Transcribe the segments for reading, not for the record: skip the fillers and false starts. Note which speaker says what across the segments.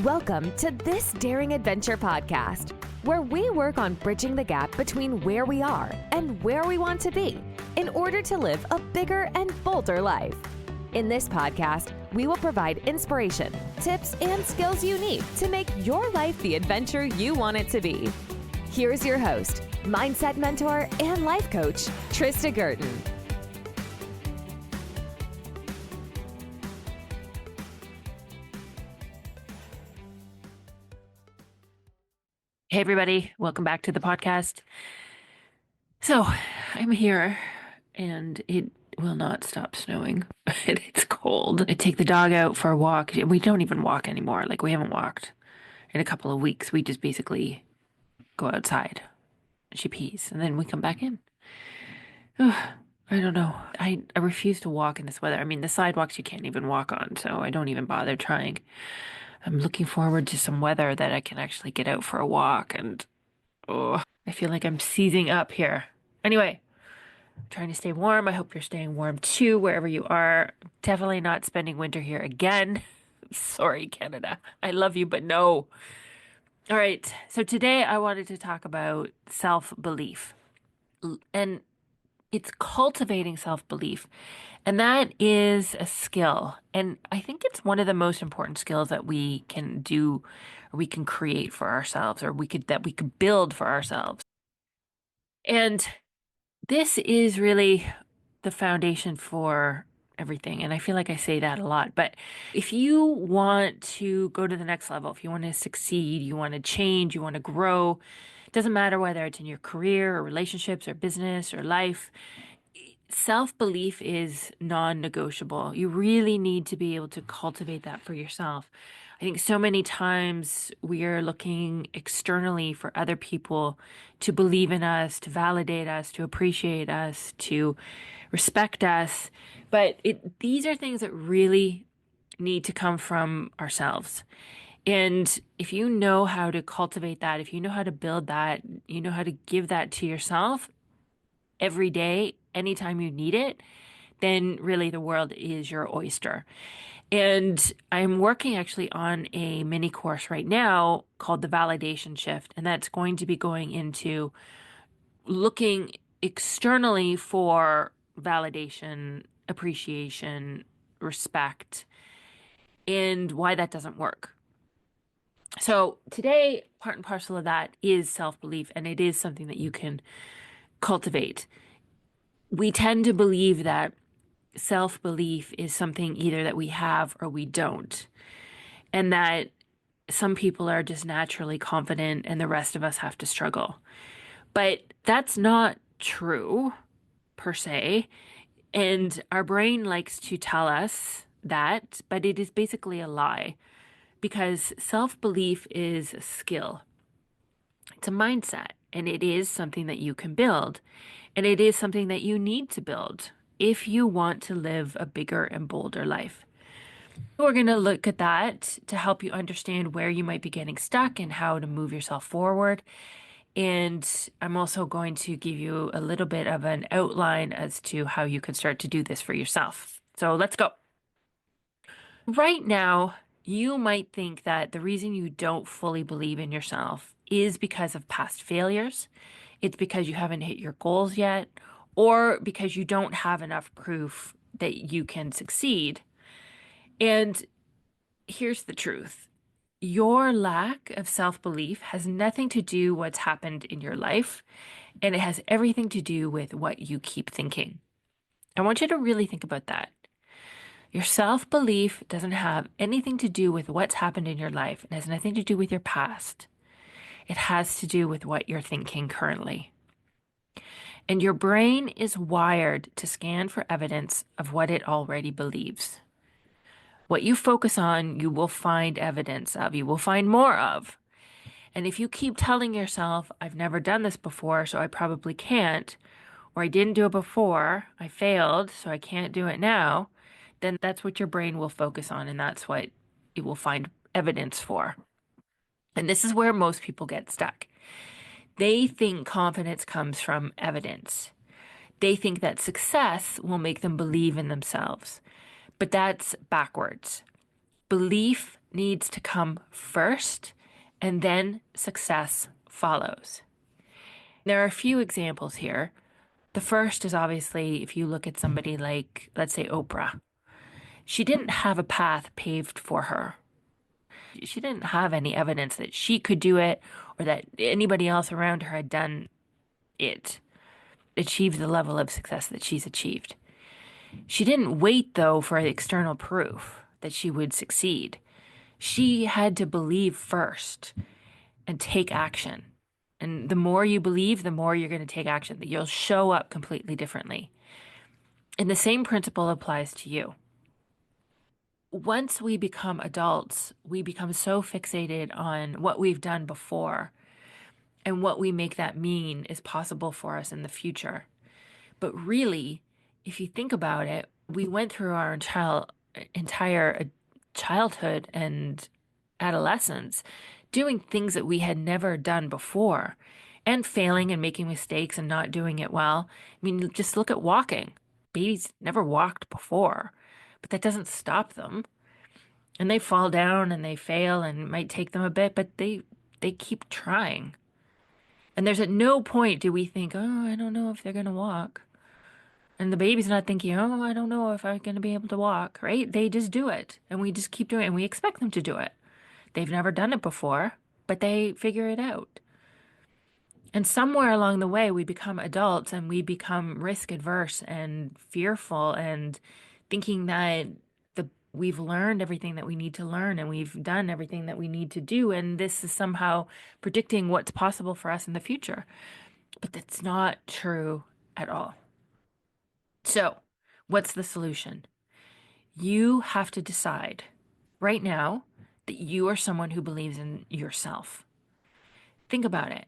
Speaker 1: Welcome to This Daring Adventure podcast, where we work on bridging the gap between where we are and where we want to be in order to live a bigger and bolder life. In this podcast, we will provide inspiration, tips, and skills you need to make your life the adventure you want it to be. Here's your host, mindset mentor, and life coach, Trista Gurton.
Speaker 2: Hey everybody, welcome back to the podcast. So I'm here and it will not stop snowing. It's cold. I take the dog out for a walk. We don't even walk anymore. Like we haven't walked in a couple of weeks. We just basically go outside. She pees and then we come back in. Ugh, I don't know. I refuse to walk in this weather. I mean, the sidewalks you can't even walk on, so I don't even bother trying. I'm looking forward to some weather that I can actually get out for a walk and I feel like I'm seizing up here. Anyway, I'm trying to stay warm. I hope you're staying warm too, wherever you are. Definitely not spending winter here again. Sorry, Canada. I love you, but no. All right. So today I wanted to talk about self-belief. And it's cultivating self-belief. And that is a skill. And I think it's one of the most important skills that we can do, or we can create for ourselves, or we could build for ourselves. And this is really the foundation for everything. And I feel like I say that a lot. But if you want to go to the next level, if you want to succeed, you want to change, you want to grow, it doesn't matter whether it's in your career or relationships or business or life, self-belief is non-negotiable. You really need to be able to cultivate that for yourself. I think so many times we are looking externally for other people to believe in us, to validate us, to appreciate us, to respect us. But these are things that really need to come from ourselves. And if you know how to cultivate that, if you know how to build that, you know how to give that to yourself every day, anytime you need it, then really the world is your oyster. And I'm working actually on a mini course right now called the Validation Shift. And that's going to be going into looking externally for validation, appreciation, respect, and why that doesn't work. So today, part and parcel of that is self-belief, and it is something that you can cultivate. We tend to believe that self-belief is something either that we have or we don't, and that some people are just naturally confident and the rest of us have to struggle. But that's not true per se. And our brain likes to tell us that, but it is basically a lie, because self-belief is a skill. It's a mindset, and it is something that you can build, and it is something that you need to build if you want to live a bigger and bolder life. We're going to look at that to help you understand where you might be getting stuck and how to move yourself forward. And I'm also going to give you a little bit of an outline as to how you can start to do this for yourself. So let's go. Right now, you might think that the reason you don't fully believe in yourself is because of past failures. It's because you haven't hit your goals yet, or because you don't have enough proof that you can succeed. And here's the truth. Your lack of self-belief has nothing to do with what's happened in your life, and it has everything to do with what you keep thinking. I want you to really think about that. Your self-belief doesn't have anything to do with what's happened in your life. It has nothing to do with your past. It has to do with what you're thinking currently. And your brain is wired to scan for evidence of what it already believes. What you focus on, you will find evidence of, you will find more of. And if you keep telling yourself, I've never done this before, so I probably can't, or I didn't do it before, I failed, so I can't do it now, then that's what your brain will focus on, and that's what it will find evidence for. And this is where most people get stuck. They think confidence comes from evidence. They think that success will make them believe in themselves. But that's backwards. Belief needs to come first, and then success follows. There are a few examples here. The first is obviously if you look at somebody like, let's say, Oprah. She didn't have a path paved for her. She didn't have any evidence that she could do it or that anybody else around her had done it, achieved the level of success that she's achieved. She didn't wait, though, for external proof that she would succeed. She had to believe first and take action. And the more you believe, the more you're going to take action, that you'll show up completely differently. And the same principle applies to you. Once we become adults, we become so fixated on what we've done before and what we make that mean is possible for us in the future. But really, if you think about it, we went through our entire childhood and adolescence doing things that we had never done before and failing and making mistakes and not doing it well. I mean, just look at walking. Babies never walked before, but that doesn't stop them. And they fall down and they fail and it might take them a bit, but they keep trying. And there's at no point do we think, oh, I don't know if they're going to walk. And the baby's not thinking, oh, I don't know if I'm going to be able to walk, right? They just do it. And we just keep doing it. And we expect them to do it. They've never done it before, but they figure it out. And somewhere along the way, we become adults and we become risk adverse and fearful and thinking that we've learned everything that we need to learn and we've done everything that we need to do. And this is somehow predicting what's possible for us in the future. But that's not true at all. So, what's the solution? You have to decide right now that you are someone who believes in yourself. Think about it.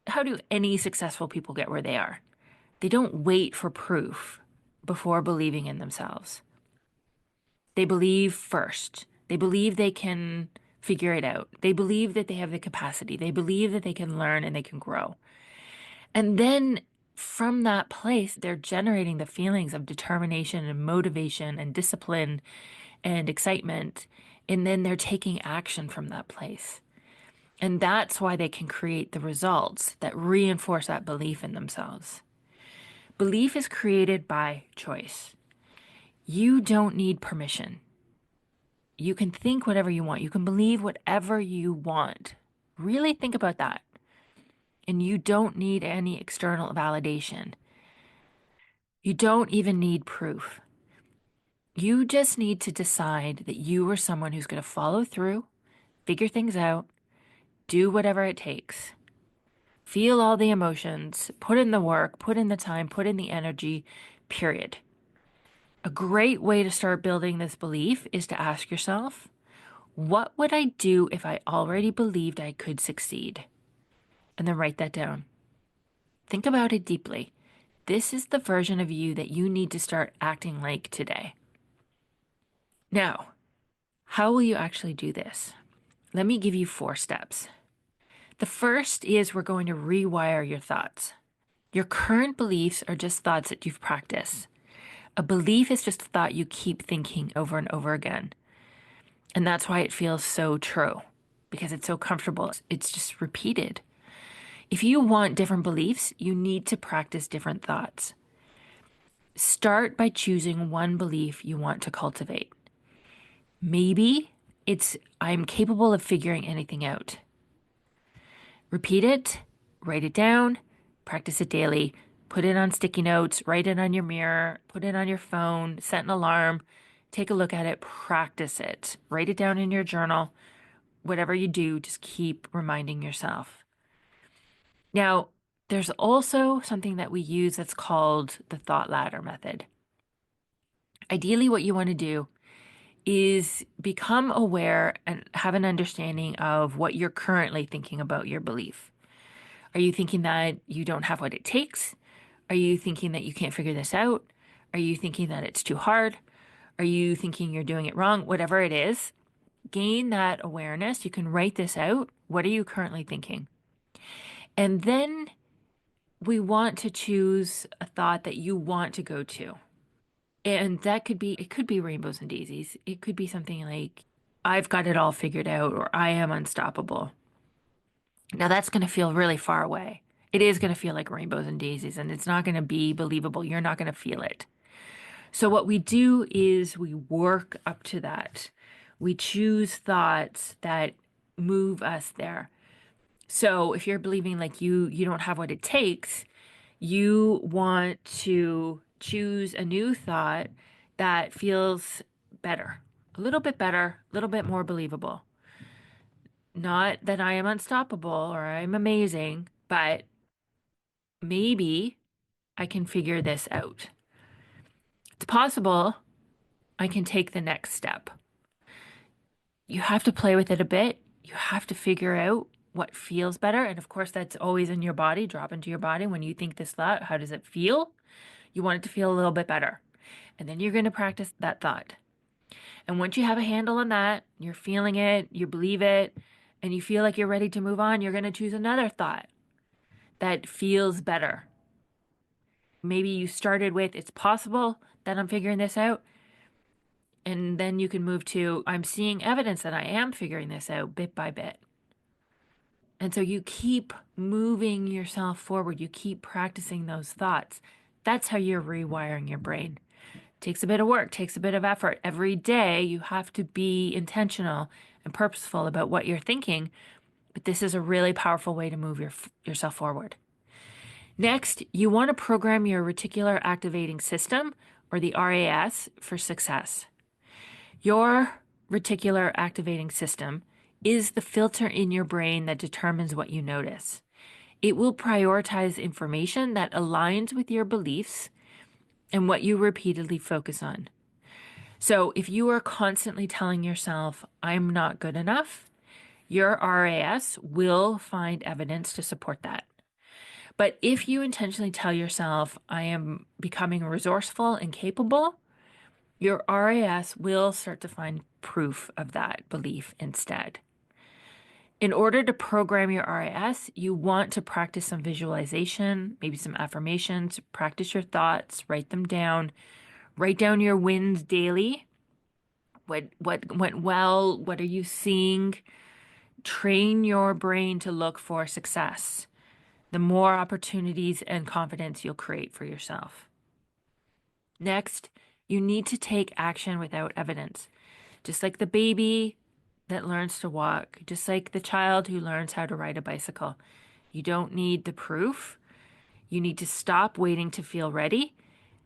Speaker 2: How do any successful people get where they are? They don't wait for proof before believing in themselves. They believe first. They believe they can figure it out. They believe that they have the capacity. They believe that they can learn and they can grow. And then from that place, they're generating the feelings of determination and motivation and discipline and excitement. And then they're taking action from that place. And that's why they can create the results that reinforce that belief in themselves. Belief is created by choice. You don't need permission. You can think whatever you want. You can believe whatever you want. Really think about that. And you don't need any external validation. You don't even need proof. You just need to decide that you are someone who's going to follow through, figure things out, do whatever it takes. Feel all the emotions, put in the work, put in the time, put in the energy, period. A great way to start building this belief is to ask yourself, what would I do if I already believed I could succeed? And then write that down. Think about it deeply. This is the version of you that you need to start acting like today. Now, how will you actually do this? Let me give you 4 steps. The first is we're going to rewire your thoughts. Your current beliefs are just thoughts that you've practiced. A belief is just a thought you keep thinking over and over again. And that's why it feels so true, because it's so comfortable. It's just repeated. If you want different beliefs, you need to practice different thoughts. Start by choosing one belief you want to cultivate. Maybe it's, I'm capable of figuring anything out. Repeat it, write it down, practice it daily, put it on sticky notes, write it on your mirror, put it on your phone, set an alarm, take a look at it, practice it, write it down in your journal. Whatever you do, just keep reminding yourself. Now, there's also something that we use that's called the thought ladder method. Ideally, what you want to do is become aware and have an understanding of what you're currently thinking about your belief. Are you thinking that you don't have what it takes? Are you thinking that you can't figure this out? Are you thinking that it's too hard? Are you thinking you're doing it wrong? Whatever it is, gain that awareness. You can write this out. What are you currently thinking? And then we want to choose a thought that you want to go to. And that could be, it could be rainbows and daisies. It could be something like, I've got it all figured out, or I am unstoppable. Now that's going to feel really far away. It is going to feel like rainbows and daisies, and it's not going to be believable. You're not going to feel it. So, what we do is we work up to that. We choose thoughts that move us there. So, if you're believing like you don't have what it takes, you want to choose a new thought that feels better, a little bit better, a little bit more believable. Not that I am unstoppable or I'm amazing, but maybe I can figure this out. It's possible I can take the next step. You have to play with it a bit. You have to figure out what feels better. And of course, that's always in your body. Drop into your body when you think this thought. How does it feel? You want it to feel a little bit better. And then you're going to practice that thought. And once you have a handle on that, you're feeling it, you believe it, and you feel like you're ready to move on, you're going to choose another thought that feels better. Maybe you started with, it's possible that I'm figuring this out. And then you can move to, I'm seeing evidence that I am figuring this out bit by bit. And so you keep moving yourself forward. You keep practicing those thoughts. That's how you're rewiring your brain. Takes a bit of work, takes a bit of effort. Every day you have to be intentional and purposeful about what you're thinking. But this is a really powerful way to move yourself forward. Next, you want to program your reticular activating system, or the RAS, for success. Your reticular activating system is the filter in your brain that determines what you notice. It will prioritize information that aligns with your beliefs and what you repeatedly focus on. So if you are constantly telling yourself, I'm not good enough, your RAS will find evidence to support that. But if you intentionally tell yourself, I am becoming resourceful and capable, your RAS will start to find proof of that belief instead. In order to program your RAS, you want to practice some visualization, maybe some affirmations, practice your thoughts, write them down, write down your wins daily. What went well? What are you seeing? Train your brain to look for success. The more opportunities and confidence you'll create for yourself. Next, you need to take action without evidence. Just like the baby that learns to walk, just like the child who learns how to ride a bicycle. You don't need the proof. You need to stop waiting to feel ready.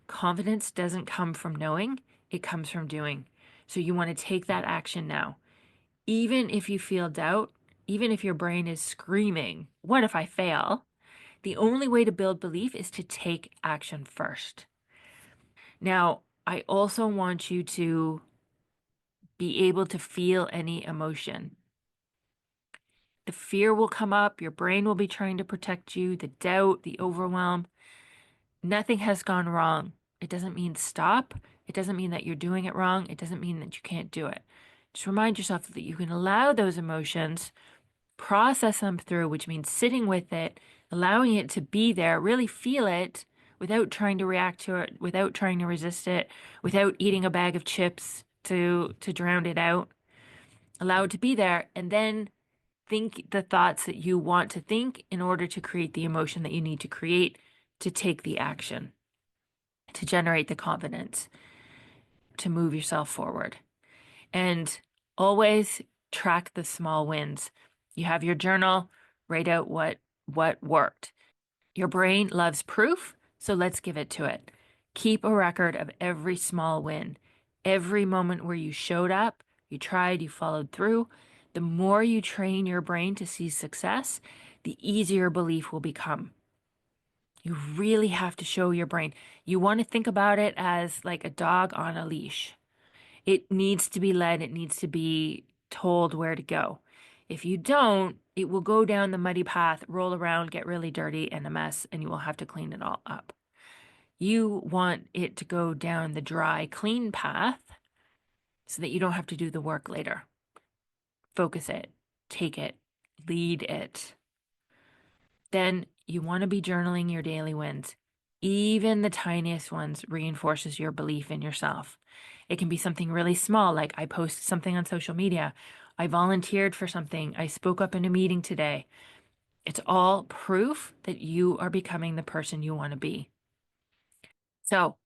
Speaker 2: Confidence doesn't come from knowing, it comes from doing. So you want to take that action now. Even if you feel doubt, even if your brain is screaming, what if I fail? The only way to build belief is to take action first. Now, I also want you to be able to feel any emotion. The fear will come up, your brain will be trying to protect you, the doubt, the overwhelm. Nothing has gone wrong. It doesn't mean stop. It doesn't mean that you're doing it wrong. It doesn't mean that you can't do it. Just remind yourself that you can allow those emotions, process them through, which means sitting with it, allowing it to be there, really feel it without trying to react to it, without trying to resist it, without eating a bag of chips to drown it out. Allow it to be there, and then think the thoughts that you want to think in order to create the emotion that you need to create to take the action, to generate the confidence, to move yourself forward. And always track the small wins. You have your journal, write out what worked. Your brain loves proof, so let's give it to it. Keep a record of every small win, every moment where you showed up, you tried, you followed through. The more you train your brain to see success, the easier belief will become. You really have to show your brain. You want to think about it as like a dog on a leash. It needs to be led, it needs to be told where to go. If you don't, it will go down the muddy path, roll around, get really dirty and a mess, and you will have to clean it all up. You want it to go down the dry, clean path so that you don't have to do the work later. Focus it, take it, lead it. Then you want to be journaling your daily wins. Even the tiniest ones reinforces your belief in yourself. It can be something really small, like I posted something on social media, I volunteered for something, I spoke up in a meeting today. It's all proof that you are becoming the person you want to be. So,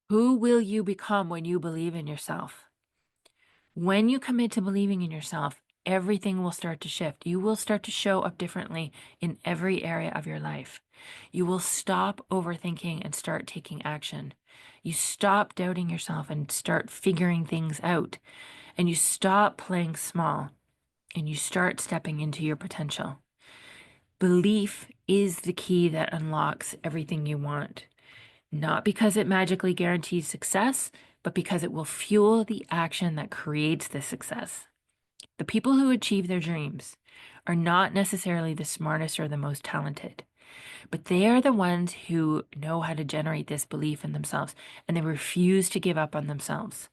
Speaker 2: who will you become when you believe in yourself? When you commit to believing in yourself, everything will start to shift. You will start to show up differently in every area of your life. You will stop overthinking and start taking action. You stop doubting yourself and start figuring things out. And you stop playing small and you start stepping into your potential. Belief is the key that unlocks everything you want. Not because it magically guarantees success, but because it will fuel the action that creates the success. The people who achieve their dreams are not necessarily the smartest or the most talented, but they are the ones who know how to generate this belief in themselves and they refuse to give up on themselves.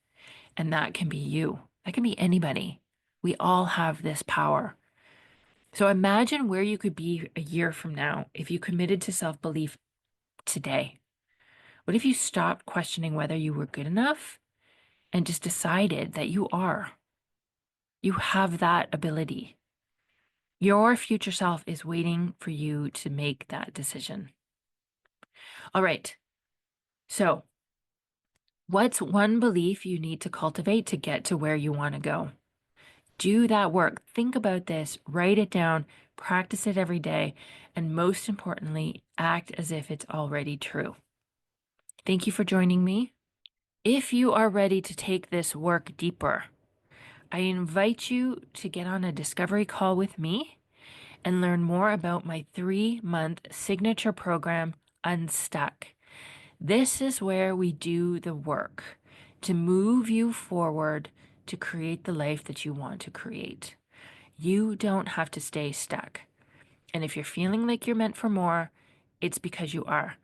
Speaker 2: And that can be you. That can be anybody. We all have this power. So imagine where you could be a year from now if you committed to self-belief today. What if you stopped questioning whether you were good enough and just decided that you are? You have that ability. Your future self is waiting for you to make that decision. All right. So, what's one belief you need to cultivate to get to where you want to go? Do that work. Think about this, write it down, practice it every day, and most importantly, act as if it's already true. Thank you for joining me. If you are ready to take this work deeper, I invite you to get on a discovery call with me and learn more about my 3-month signature program, Unstuck. This is where we do the work to move you forward to create the life that you want to create. You don't have to stay stuck. And if you're feeling like you're meant for more, it's because you are.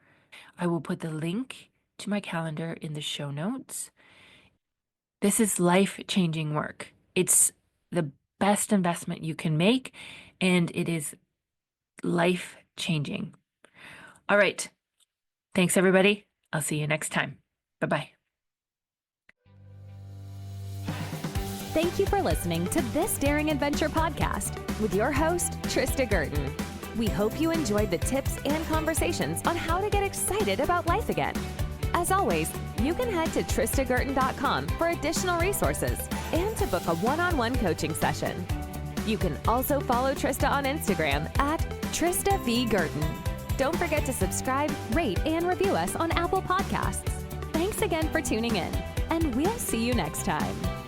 Speaker 2: I will put the link to my calendar in the show notes. This is life-changing work. It's the best investment you can make, and it is life-changing. All right. Thanks, everybody. I'll see you next time. Bye-bye.
Speaker 1: Thank you for listening to this Daring Adventure podcast with your host, Trista Gurton. We hope you enjoyed the tips and conversations on how to get excited about life again. As always, you can head to tristagurton.com for additional resources and to book a one-on-one coaching session. You can also follow Trista on Instagram at Trista V. Gurton. Don't forget to subscribe, rate, and review us on Apple Podcasts. Thanks again for tuning in, and we'll see you next time.